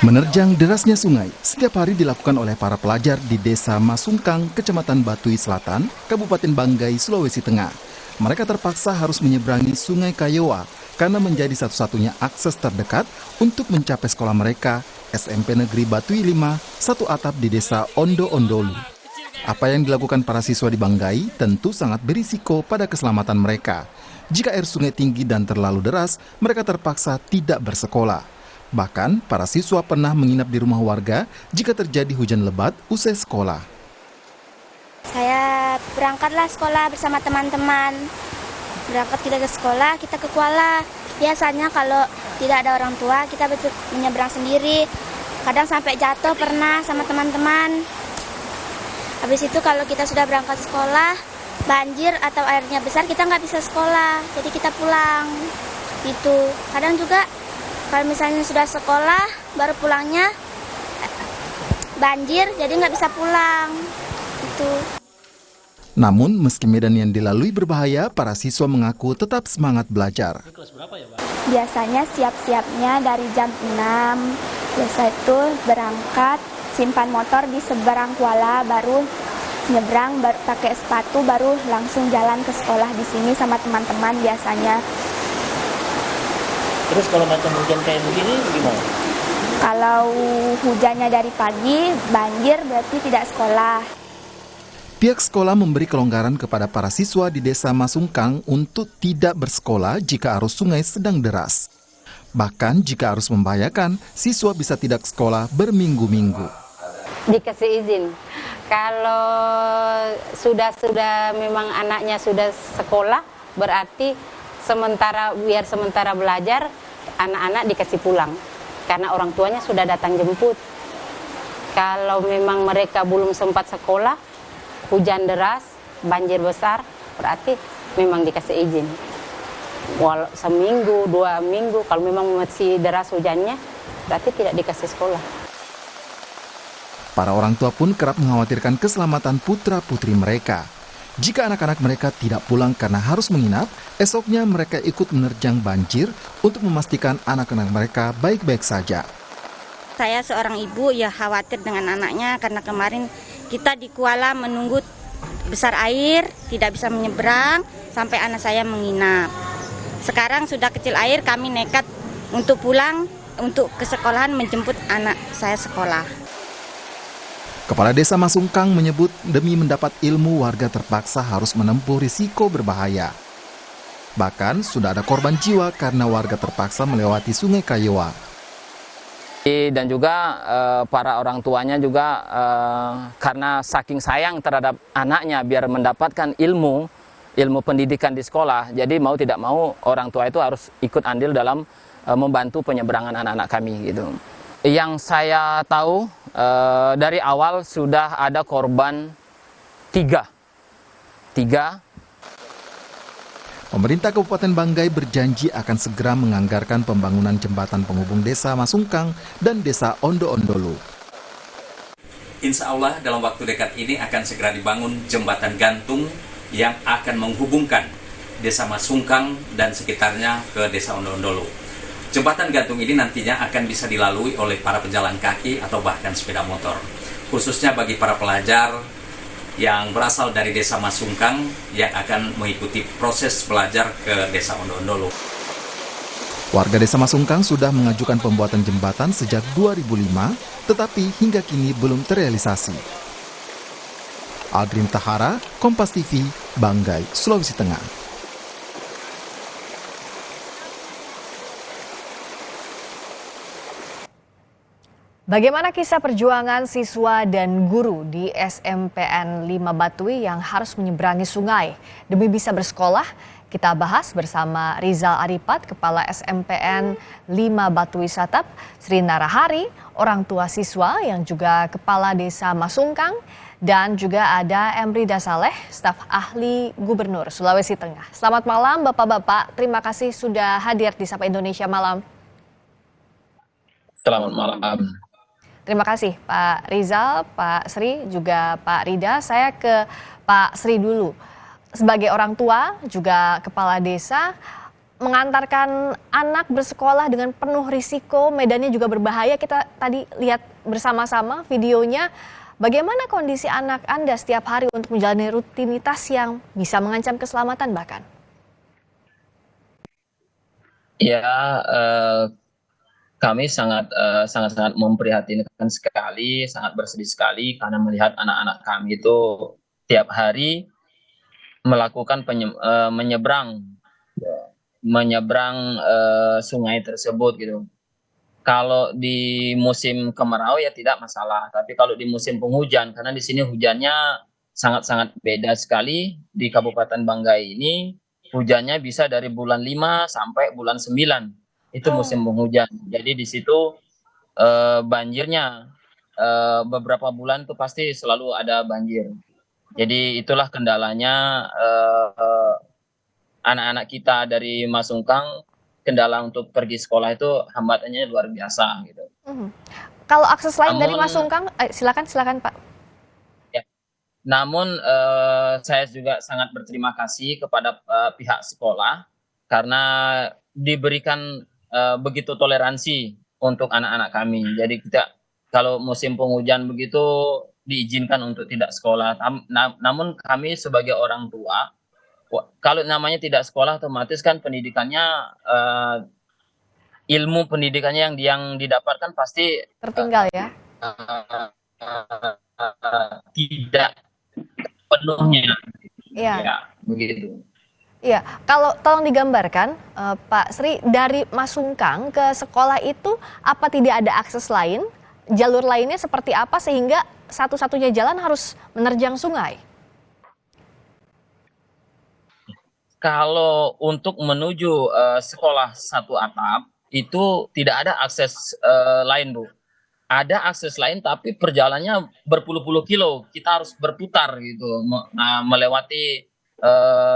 Menerjang derasnya sungai setiap hari dilakukan oleh para pelajar di Desa Masungkang, Kecamatan Batui Selatan, Kabupaten Banggai, Sulawesi Tengah. Mereka terpaksa harus menyeberangi Sungai Kayowa karena menjadi satu-satunya akses terdekat untuk mencapai sekolah mereka, SMP Negeri Batui 5, satu atap di Desa Ondo-Ondolu. Apa yang dilakukan para siswa di Banggai tentu sangat berisiko pada keselamatan mereka. Jika air sungai tinggi dan terlalu deras, mereka terpaksa tidak bersekolah. Bahkan, para siswa pernah menginap di rumah warga jika terjadi hujan lebat usai sekolah. Saya berangkatlah sekolah bersama teman-teman. Berangkat kita ke sekolah, kita ke Kuala. Biasanya kalau tidak ada orang tua, kita menyeberang sendiri. Kadang sampai jatuh pernah sama teman-teman. Habis itu kalau kita sudah berangkat sekolah, banjir atau airnya besar, kita nggak bisa sekolah. Jadi kita pulang. Gitu. Kadang juga kalau misalnya sudah sekolah, baru pulangnya banjir, jadi nggak bisa pulang. Gitu. Namun, meski medan yang dilalui berbahaya, para siswa mengaku tetap semangat belajar. Biasanya siap-siapnya dari jam 6, biasa itu berangkat, simpan motor di seberang Kuala, baru nyebrang, baru pakai sepatu, baru langsung jalan ke sekolah di sini sama teman-teman biasanya. Terus kalau macam hujan kayak begini gimana? Kalau hujannya dari pagi, banjir berarti tidak sekolah. Pihak sekolah memberi kelonggaran kepada para siswa di Desa Masungkang untuk tidak bersekolah jika arus sungai sedang deras. Bahkan jika arus membahayakan, siswa bisa tidak sekolah berminggu-minggu. Dikasih izin. Kalau sudah memang anaknya sudah sekolah, berarti biar sementara belajar, anak-anak dikasih pulang karena orang tuanya sudah datang jemput. Kalau memang mereka belum sempat sekolah, hujan deras, banjir besar, berarti memang dikasih izin. Walau seminggu, 2 minggu, kalau memang masih deras hujannya, berarti tidak dikasih sekolah. Para orang tua pun kerap mengkhawatirkan keselamatan putra-putri mereka. Jika anak-anak mereka tidak pulang karena harus menginap, esoknya mereka ikut menerjang banjir untuk memastikan anak-anak mereka baik-baik saja. Saya seorang ibu ya khawatir dengan anaknya karena kemarin kita di Kuala menunggu besar air, tidak bisa menyeberang sampai anak saya menginap. Sekarang sudah kecil air, kami nekat untuk pulang untuk ke sekolahan menjemput anak saya sekolah. Kepala Desa Masungkang menyebut demi mendapat ilmu warga terpaksa harus menempuh risiko berbahaya. Bahkan sudah ada korban jiwa karena warga terpaksa melewati Sungai Kayowa. Dan juga para orang tuanya juga karena saking sayang terhadap anaknya biar mendapatkan ilmu pendidikan di sekolah. Jadi mau tidak mau orang tua itu harus ikut andil dalam membantu penyeberangan anak-anak kami gitu. Yang saya tahu dari awal sudah ada korban 3. Pemerintah Kabupaten Banggai berjanji akan segera menganggarkan pembangunan jembatan penghubung Desa Masungkang dan Desa Ondo-Ondolu. Insya Allah dalam waktu dekat ini akan segera dibangun jembatan gantung yang akan menghubungkan Desa Masungkang dan sekitarnya ke Desa Ondo-Ondolu. Jembatan gantung ini nantinya akan bisa dilalui oleh para pejalan kaki atau bahkan sepeda motor. Khususnya bagi para pelajar yang berasal dari Desa Masungkang yang akan mengikuti proses belajar ke Desa Ondo-Ondolu. Warga Desa Masungkang sudah mengajukan pembuatan jembatan sejak 2005, tetapi hingga kini belum terrealisasi. Aldrin Tahara, Kompas TV, Banggai, Sulawesi Tengah. Bagaimana kisah perjuangan siswa dan guru di SMPN 5 Batui yang harus menyeberangi sungai demi bisa bersekolah? Kita bahas bersama Rizal Aripat, Kepala SMPN 5 Batui Satap, Sri Narahari, orang tua siswa yang juga Kepala Desa Masungkang, dan juga ada Emrida Saleh, staf ahli Gubernur Sulawesi Tengah. Selamat malam Bapak-Bapak, terima kasih sudah hadir di Sapa Indonesia Malam. Selamat malam. Terima kasih Pak Rizal, Pak Sri, juga Pak Rida. Saya ke Pak Sri dulu. Sebagai orang tua, juga kepala desa, mengantarkan anak bersekolah dengan penuh risiko, medannya juga berbahaya. Kita tadi lihat bersama-sama videonya. Bagaimana kondisi anak Anda setiap hari untuk menjalani rutinitas yang bisa mengancam keselamatan bahkan? Ya, kami sangat memprihatinkan sekali, sangat bersedih sekali karena melihat anak-anak kami itu tiap hari melakukan menyeberang sungai tersebut gitu. Kalau di musim kemarau ya tidak masalah, tapi kalau di musim penghujan, karena di sini hujannya sangat-sangat beda sekali. Di Kabupaten Banggai ini hujannya bisa dari bulan 5 sampai bulan 9. Itu musim penghujan. Jadi di situ banjirnya beberapa bulan itu pasti selalu ada banjir. Jadi itulah kendalanya anak-anak kita dari Masungkang, kendala untuk pergi sekolah itu hambatannya luar biasa gitu. Kalau akses lain dari Masungkang, silakan Pak. Ya. Namun saya juga sangat berterima kasih kepada pihak sekolah karena diberikan begitu toleransi untuk anak-anak kami. Jadi kita kalau musim penghujan begitu diizinkan untuk tidak sekolah. Namun kami sebagai orang tua, kalau namanya tidak sekolah otomatis kan pendidikannya ilmu pendidikannya yang didapatkan pasti Tertinggal ya. Tidak penuhnya. Iya. Ya, begitu. Iya, kalau tolong digambarkan Pak Sri, dari Masungkang ke sekolah itu apa tidak ada akses lain? Jalur lainnya seperti apa sehingga satu-satunya jalan harus menerjang sungai? Kalau untuk menuju sekolah satu atap itu tidak ada akses lain, Bu. Ada akses lain tapi perjalanannya berpuluh-puluh kilo. Kita harus berputar gitu, melewati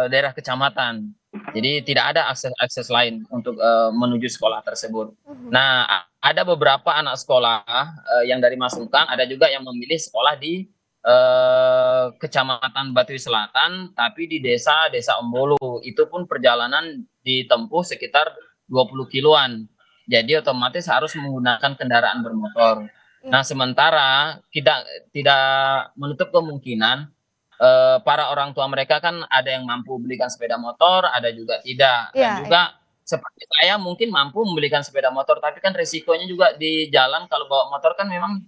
daerah kecamatan. Jadi tidak ada akses lain untuk menuju sekolah tersebut. Nah, ada beberapa anak sekolah yang dari Masungkang, ada juga yang memilih sekolah di Kecamatan Batui Selatan, tapi di desa Ombolo. Itu pun perjalanan ditempuh sekitar 20 kiloan. Jadi otomatis harus menggunakan kendaraan bermotor. Nah, sementara tidak menutup kemungkinan para orang tua mereka kan ada yang mampu belikan sepeda motor, ada juga tidak. Dan juga seperti saya mungkin mampu membelikan sepeda motor, tapi kan risikonya juga di jalan kalau bawa motor kan memang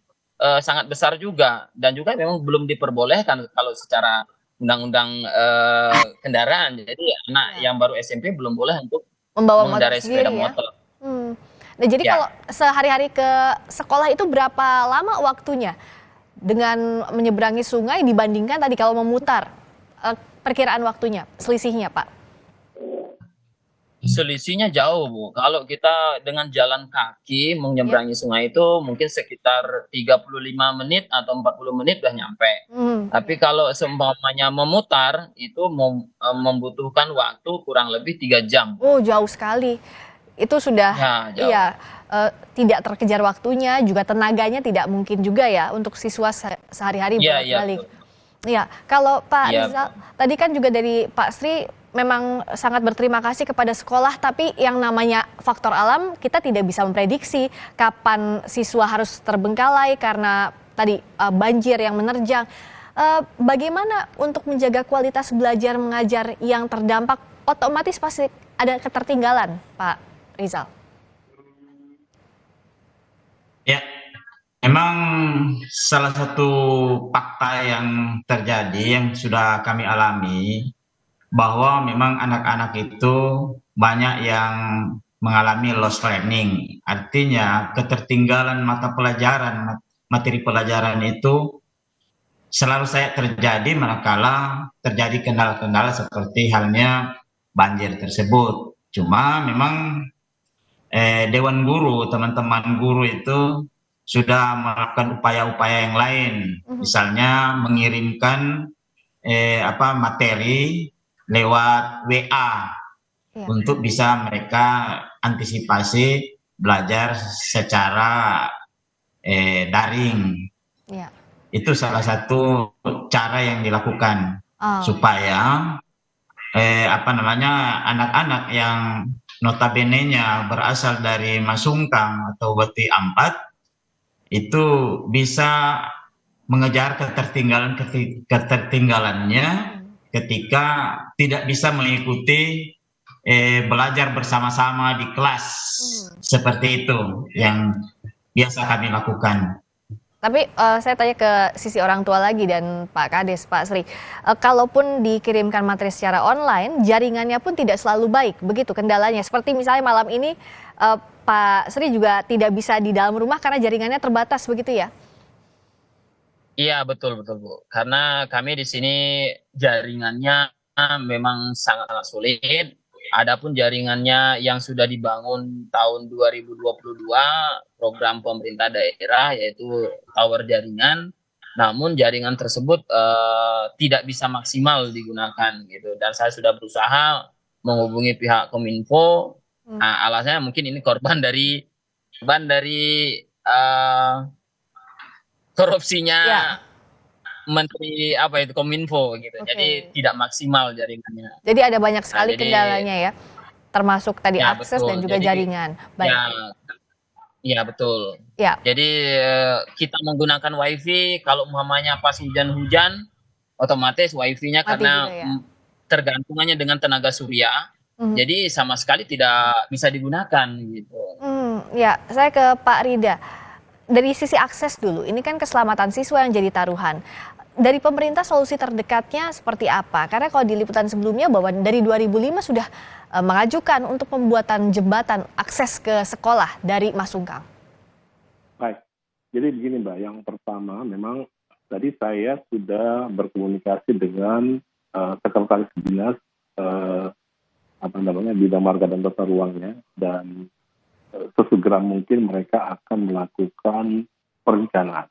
sangat besar juga, dan juga memang belum diperbolehkan kalau secara undang-undang kendaraan. Jadi anak yang baru SMP belum boleh untuk mengendarai sepeda motor. Nah, jadi kalau sehari-hari ke sekolah itu berapa lama waktunya dengan menyeberangi sungai dibandingkan tadi kalau memutar? Perkiraan waktunya, selisihnya Pak? Selisihnya jauh, Bu. Kalau kita dengan jalan kaki menyeberangi sungai itu mungkin sekitar 35 menit atau 40 menit udah nyampe. Tapi kalau seumpamanya memutar itu membutuhkan waktu kurang lebih 3 jam. Oh, jauh sekali. Itu sudah tidak terkejar waktunya, juga tenaganya tidak mungkin juga ya untuk siswa sehari-hari bolak-balik. Iya, kalau Pak Rizal, tadi kan juga dari Pak Sri memang sangat berterima kasih kepada sekolah, tapi yang namanya faktor alam kita tidak bisa memprediksi kapan siswa harus terbengkalai karena tadi banjir yang menerjang. Bagaimana untuk menjaga kualitas belajar mengajar yang terdampak? Otomatis pasti ada ketertinggalan, Pak Rizal. Ya, memang salah satu fakta yang terjadi yang sudah kami alami bahwa memang anak-anak itu banyak yang mengalami lost learning. Artinya ketertinggalan mata pelajaran, materi pelajaran itu selalu saya terjadi manakala terjadi kendala-kendala seperti halnya banjir tersebut. Cuma memang Dewan Guru, teman-teman guru itu sudah melakukan upaya-upaya yang lain, misalnya mengirimkan materi lewat WA untuk bisa mereka antisipasi belajar secara daring. Itu salah satu cara yang dilakukan supaya anak-anak yang notabene-nya berasal dari Masungkang atau Bati Ampat, itu bisa mengejar ketertinggalannya ketika tidak bisa mengikuti belajar bersama-sama di kelas. Seperti itu yang biasa kami lakukan. Tapi saya tanya ke sisi orang tua lagi dan Pak Kades, Pak Sri, kalaupun dikirimkan materi secara online, jaringannya pun tidak selalu baik, begitu kendalanya. Seperti misalnya malam ini Pak Sri juga tidak bisa di dalam rumah karena jaringannya terbatas, begitu ya? Iya, betul Bu. Karena kami di sini jaringannya memang sangat sulit. Adapun jaringannya yang sudah dibangun tahun 2022 program pemerintah daerah yaitu tower jaringan, namun jaringan tersebut tidak bisa maksimal digunakan gitu. Dan saya sudah berusaha menghubungi pihak Kominfo. Alasannya mungkin ini korban dari korupsinya Menteri Kominfo gitu. Jadi tidak maksimal jaringannya. Jadi ada banyak sekali kendalanya ya, termasuk tadi akses betul. dan juga jaringan. Baik. Ya betul. Ya. Jadi kita menggunakan wifi kalau umpamanya pas hujan-hujan, otomatis wifi-nya karena tergantungannya dengan tenaga surya, jadi sama sekali tidak bisa digunakan gitu. Ya, saya ke Pak Rida. Dari sisi akses dulu, ini kan keselamatan siswa yang jadi taruhan. Dari pemerintah solusi terdekatnya seperti apa? Karena kalau di liputan sebelumnya bahwa dari 2005 sudah mengajukan untuk pembuatan jembatan akses ke sekolah dari Masungkang. Baik, jadi begini Mbak, yang pertama memang tadi saya sudah berkomunikasi dengan sekretaris dinas bidang marga dan tata ruangnya, dan sesegera mungkin mereka akan melakukan perencanaan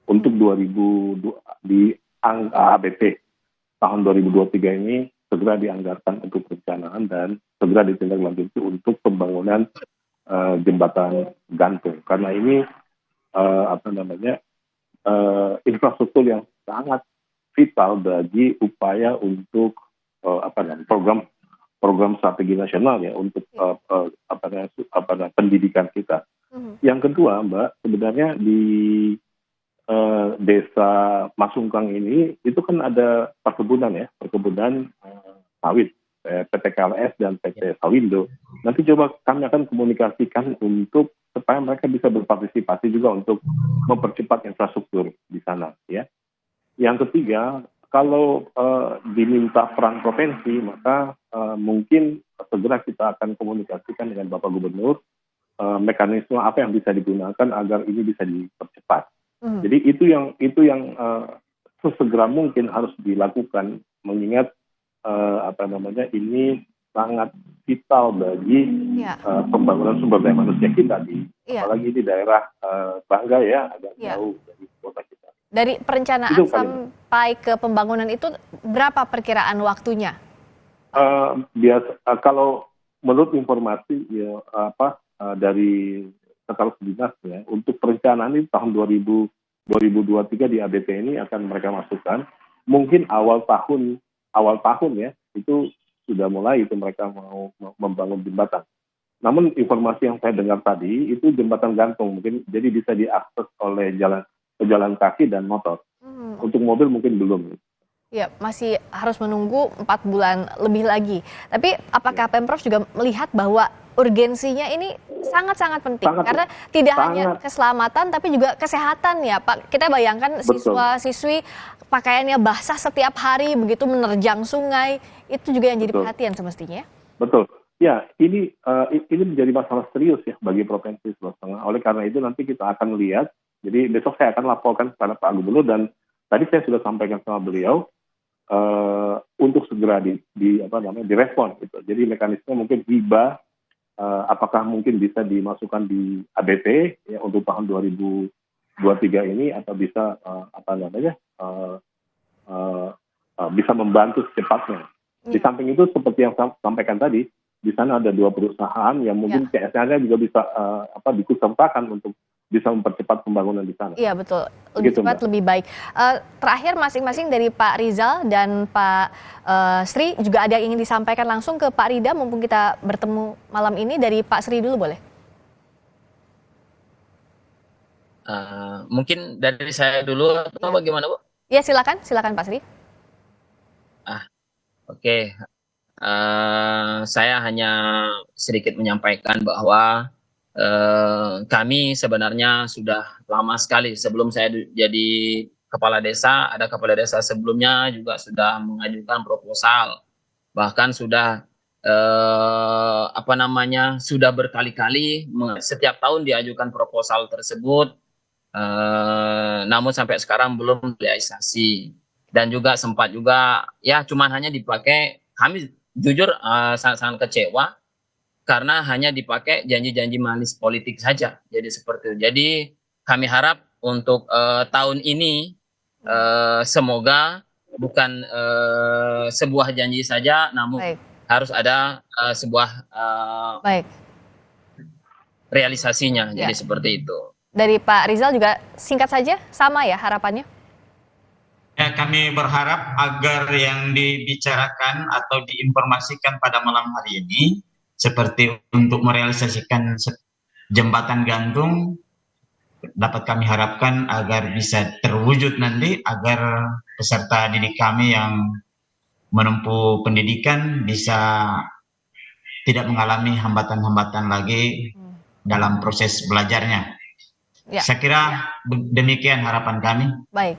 untuk 2002 di ABP tahun 2023 ini segera dianggarkan untuk perencanaan dan segera ditindaklanjuti untuk pembangunan jembatan gantung, karena ini infrastruktur yang sangat vital bagi upaya untuk program strategi nasional ya untuk pendidikan kita. Yang kedua Mbak, sebenarnya di desa Masungkang ini itu kan ada perkebunan sawit, PT KLS dan PT Sawindo. Nanti coba kami akan komunikasikan untuk supaya mereka bisa berpartisipasi juga untuk mempercepat infrastruktur di sana ya. Yang ketiga, kalau diminta peran provinsi, maka mungkin segera kita akan komunikasikan dengan Bapak Gubernur mekanisme apa yang bisa digunakan agar ini bisa dipercepat. Jadi itu yang sesegera mungkin harus dilakukan, mengingat ini sangat vital bagi pembangunan sumber daya manusia kita apalagi di daerah Bangga ya, agak jauh dari kota kita. Dari perencanaan sampai ke pembangunan itu berapa perkiraan waktunya? Kalau menurut informasi dari sekretaris dinas ya, untuk perencanaan ini tahun 2023 di ABP ini akan mereka masukkan. Mungkin awal tahun ya itu sudah mulai itu mereka mau membangun jembatan. Namun informasi yang saya dengar tadi itu jembatan gantung, mungkin jadi bisa diakses oleh pejalan kaki dan motor. Untuk mobil mungkin belum. Ya, masih harus menunggu 4 bulan lebih lagi. Tapi apakah Pemprov juga melihat bahwa urgensinya ini sangat-sangat penting? Karena tidak hanya keselamatan tapi juga kesehatan ya Pak. Kita bayangkan siswa-siswi pakaiannya basah setiap hari begitu menerjang sungai, itu juga yang jadi perhatian semestinya. Betul. Ya, ini menjadi masalah serius ya bagi Provinsi Sulawesi Tengah. Oleh karena itu nanti kita akan lihat. Jadi besok saya akan laporkan kepada Pak Gubernur dan tadi saya sudah sampaikan sama beliau untuk segera direspon gitu. Jadi mekanisme mungkin hibah apakah mungkin bisa dimasukkan di ABP ya untuk tahun 2023 ini atau bisa bisa membantu secepatnya. Di samping itu seperti yang saya sampaikan tadi, di sana ada 2 perusahaan yang mungkin CSR-nya juga bisa diikutsertakan untuk bisa mempercepat pembangunan di sana. Iya betul, lebih Begitu, cepat Mbak. lebih baik. Terakhir masing-masing dari Pak Rizal dan Pak Sri juga ada yang ingin disampaikan langsung ke Pak Rida, mumpung kita bertemu malam ini. Dari Pak Sri dulu boleh? Mungkin dari saya dulu atau bagaimana, Bu? Ya silakan Pak Sri. Oke. Saya hanya sedikit menyampaikan bahwa kami sebenarnya sudah lama sekali sebelum saya jadi kepala desa, ada kepala desa sebelumnya juga sudah mengajukan proposal, bahkan sudah sudah berkali-kali setiap tahun diajukan proposal tersebut, namun sampai sekarang belum realisasi. Dan juga sempat juga ya cuman hanya dipakai, kami jujur sangat kecewa karena hanya dipakai janji-janji manis politik saja. Jadi seperti itu. Jadi kami harap untuk tahun ini semoga bukan sebuah janji saja, namun harus ada sebuah realisasinya. Jadi seperti itu. Dari Pak Rizal juga singkat saja, sama ya harapannya? Ya, kami berharap agar yang dibicarakan atau diinformasikan pada malam hari ini, seperti untuk merealisasikan jembatan gantung, dapat kami harapkan agar bisa terwujud nanti, agar peserta didik kami yang menempuh pendidikan bisa tidak mengalami hambatan-hambatan lagi dalam proses belajarnya. Ya. Saya kira demikian harapan kami. Baik.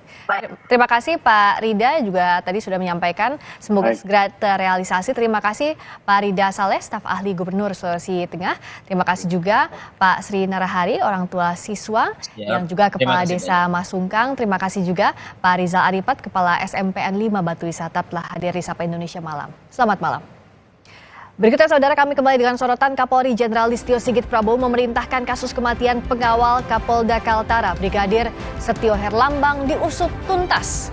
Terima kasih Pak Rida juga tadi sudah menyampaikan. Semoga segera terrealisasi. Terima kasih Pak Rida Saleh, staf ahli Gubernur Sulawesi Tengah. Terima kasih juga Pak Sri Narahari, orang tua siswa, yang juga Kepala Desa Masungkang. Terima kasih juga Pak Rizal Aripat, Kepala SMPN 5 Batu Wisata, telah hadir di Sapa Indonesia Malam. Selamat malam. Berikutnya saudara, kami kembali dengan sorotan. Kapolri Jenderal Listio Sigit Prabowo memerintahkan kasus kematian pengawal Kapolda Kaltara Brigadir Setio Herlambang diusut tuntas.